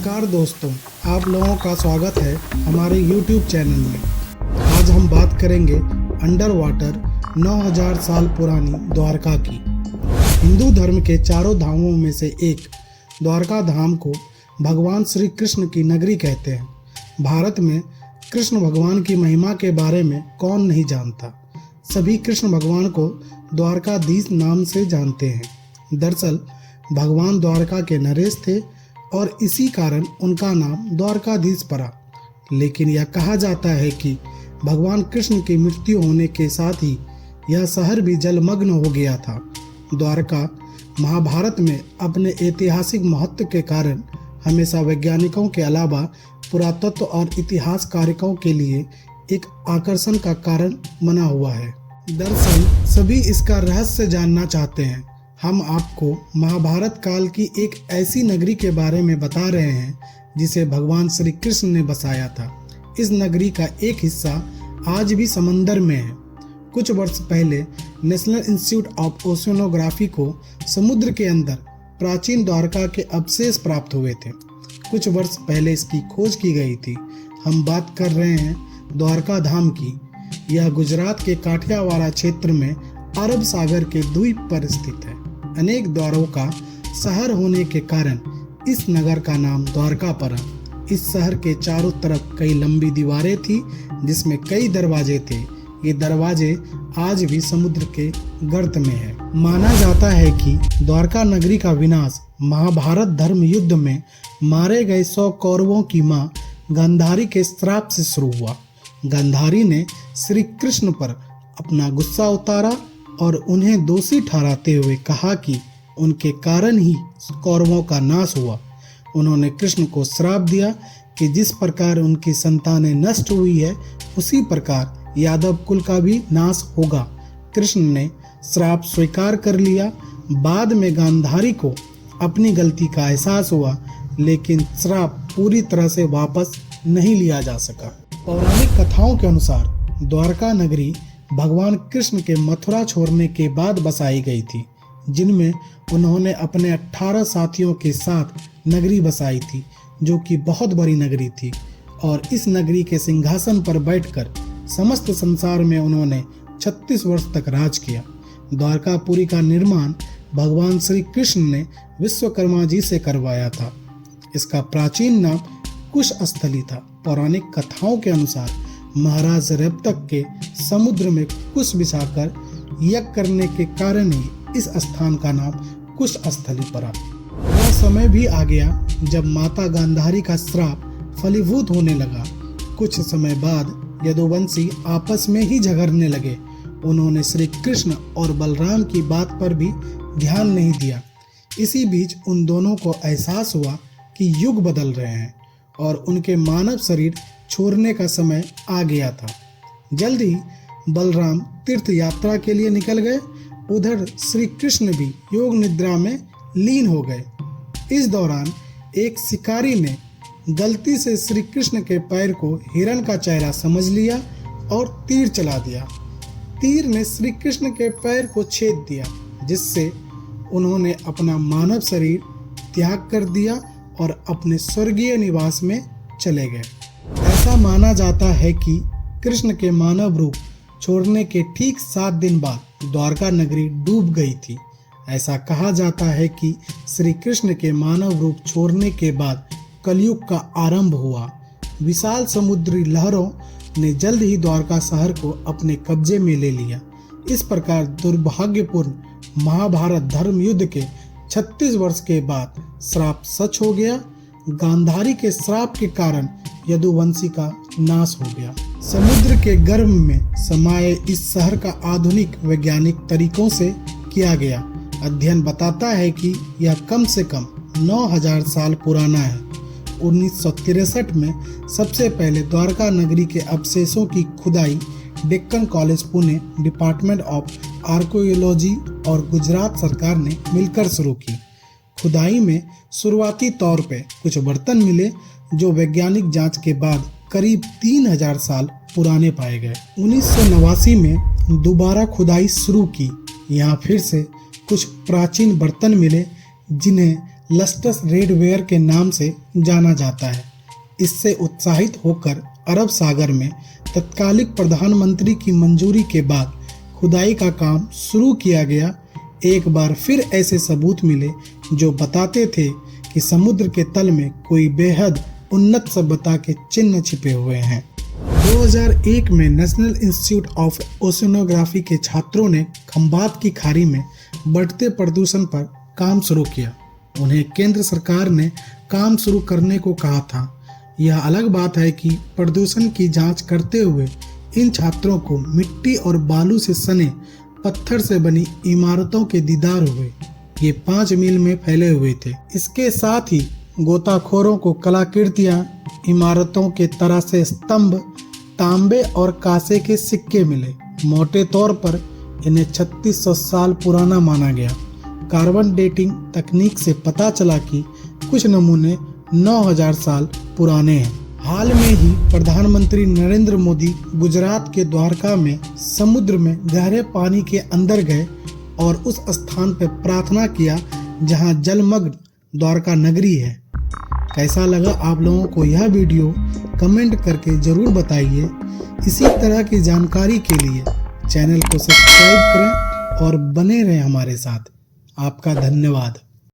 नमस्कार दोस्तों, आप लोगों का स्वागत है हमारे YouTube चैनल में। आज हम बात करेंगे अंडर वाटर 9000 साल पुरानी द्वारका की। हिंदू धर्म के चारों धामों में से एक द्वारका धाम को भगवान श्री कृष्ण की नगरी कहते हैं। भारत में कृष्ण भगवान की महिमा के बारे में कौन नहीं जानता। सभी कृष्ण भगवान को द्वारकाधीश नाम से जानते हैं। दरअसल भगवान द्वारका के नरेश थे और इसी कारण उनका नाम द्वारकाधीश पड़ा। लेकिन यह कहा जाता है कि भगवान कृष्ण की मृत्यु होने के साथ ही यह शहर भी जलमग्न हो गया था। द्वारका महाभारत में अपने ऐतिहासिक महत्व के कारण हमेशा वैज्ञानिकों के अलावा पुरातत्व और इतिहासकारों के लिए एक आकर्षण का कारण बना हुआ है। दरअसल सभी इसका रहस्य जानना चाहते हैं। हम आपको महाभारत काल की एक ऐसी नगरी के बारे में बता रहे हैं जिसे भगवान श्री कृष्ण ने बसाया था। इस नगरी का एक हिस्सा आज भी समंदर में है। कुछ वर्ष पहले नेशनल इंस्टीट्यूट ऑफ ओशियनोग्राफी को समुद्र के अंदर प्राचीन द्वारका के अवशेष प्राप्त हुए थे। कुछ वर्ष पहले इसकी खोज की गई थी। हम बात कर रहे हैं द्वारका धाम की। यह गुजरात के काठियावाड़ क्षेत्र में अरब सागर के द्वीप पर स्थित है। अनेक द्वारों का शहर होने के कारण इस नगर का नाम द्वारका पड़ा। इस शहर के चारों तरफ कई लंबी दीवारें थी जिसमें कई दरवाजे थे। ये दरवाजे आज भी समुद्र के गर्त में है। माना जाता है कि द्वारका नगरी का विनाश महाभारत धर्म युद्ध में मारे गए 100 कौरवों की मां गांधारी के श्राप से शुरू हुआ। गांधारी ने श्री कृष्ण पर अपना गुस्सा उतारा और उन्हें दोषी ठहराते हुए कहा कि उनके कारण ही कौरवों का नाश हुआ। उन्होंने कृष्ण को श्राप दिया कि जिस प्रकार उनकी संतानें नष्ट हुई है उसी प्रकार यादव कुल का भी नाश होगा। कृष्ण ने श्राप स्वीकार कर लिया। बाद में गांधारी को अपनी गलती का एहसास हुआ, लेकिन श्राप पूरी तरह से वापस नहीं लिया जा सका। पौराणिक कथाओं के अनुसार द्वारका नगरी भगवान कृष्ण के मथुरा छोड़ने के बाद बसाई गई थी, जिनमें उन्होंने अपने 18 साथियों के साथ नगरी बसाई थी, जो कि बहुत बड़ी नगरी थी। और इस नगरी के सिंहासन पर बैठकर समस्त संसार में उन्होंने 36 वर्ष तक राज किया। द्वारकापुरी का निर्माण भगवान श्री कृष्ण ने विश्वकर्मा जी से करवाया था। इसका प्राचीन नाम कुशस्थली था। पौराणिक कथाओं के अनुसार महाराज रेवतक के समुद्र में कुश बिछाकर यज्ञ करने के कारण ही इस स्थान का नाम कुशस्थली पड़ा। वह समय भी आ गया जब माता गांधारी का श्राप फलीभूत होने लगा। कुछ समय बाद यदुवंशी आपस में ही झगड़ने लगे। उन्होंने श्री कृष्ण और बलराम की बात पर भी ध्यान नहीं दिया। इसी बीच उन दोनों को एहसास हुआ कि युग बदल रहे हैं और उनके मानव शरीर छोड़ने का समय आ गया था। जल्द ही बलराम तीर्थ यात्रा के लिए निकल गए। उधर श्री कृष्ण भी योग निद्रा में लीन हो गए। इस दौरान एक शिकारी ने गलती से श्री कृष्ण के पैर को हिरण का चेहरा समझ लिया और तीर चला दिया। तीर ने श्री कृष्ण के पैर को छेद दिया, जिससे उन्होंने अपना मानव शरीर त्याग कर दिया और अपने स्वर्गीय निवास में चले गए। ऐसा माना जाता है कि कृष्ण के मानव रूप छोड़ने के ठीक 7 दिन बाद द्वारका नगरी डूब गई थी। ऐसा कहा जाता है कि श्री कृष्ण के मानव रूप छोड़ने के बाद कलयुग का आरंभ हुआ। विशाल समुद्री लहरों ने जल्द ही द्वारका शहर को अपने कब्जे में ले लिया। इस प्रकार दुर्भाग्यपूर्ण महाभारत धर्म युद्ध के 36 वर्ष के बाद श्राप सच हो गया। गांधारी के श्राप के कारण यदुवंशी का नाश हो गया। समुद्र के गर्भ में समाये इस शहर का आधुनिक वैज्ञानिक तरीकों से किया गया अध्ययन बताता है कि यह कम से कम 9000 साल पुराना है। 1963 में सबसे पहले द्वारका नगरी के अवशेषों की खुदाई Deccan college Pune, department of archaeology और गुजरात सरकार ने मिलकर शुरू की। खुदाई में शुरुआती तौर पे कुछ बर्तन मिले जो वैज्ञानिक जांच के बाद करीब 3000 साल पुराने पाए गए। 1989 में दोबारा खुदाई शुरू की। यहाँ फिर से कुछ प्राचीन बर्तन मिले जिन्हें लस्टस रेडवेयर के नाम से जाना जाता है। इससे उत्साहित होकर अरब सागर में तत्कालिक प्रधानमंत्री की मंजूरी के बाद खुदाई का काम शुरू किया गया। एक बार फिर ऐसे सबूत मिले जो बताते थे कि समुद्र के तल में कोई बेहद उन्नत सभ्यता के चिन्ह छिपे हुए हैं। 2001 में नेशनल इंस्टीट्यूट ऑफ ओशिनोग्राफी के छात्रों ने खंबात की खाड़ी में बढ़ते प्रदूषण पर काम शुरू किया। उन्हें केंद्र सरकार ने काम शुरू करने को कहा था। यह अलग बात है कि प्रदूषण की जांच करते हुए इन छात्रों को मिट्टी और बालू से सने पत्थर से बनी इमारतों के दीदार हुए। ये 5 मील में फैले हुए थे। इसके साथ ही गोताखोरों को कलाकृतियां, इमारतों के तरह से स्तंभ, तांबे और कांसे के सिक्के मिले। मोटे तौर पर इन्हें 3600 साल पुराना माना गया। कार्बन डेटिंग तकनीक से पता चला कि कुछ नमूने 9000 साल पुराने हैं। हाल में ही प्रधानमंत्री नरेंद्र मोदी गुजरात के द्वारका में समुद्र में गहरे पानी के अंदर गए और उस स्थान पर प्रार्थना किया जहां जलमग्न द्वारका नगरी है। कैसा लगा आप लोगों को यह वीडियो कमेंट करके ज़रूर बताइए। इसी तरह की जानकारी के लिए चैनल को सब्सक्राइब करें और बने रहें हमारे साथ। आपका धन्यवाद।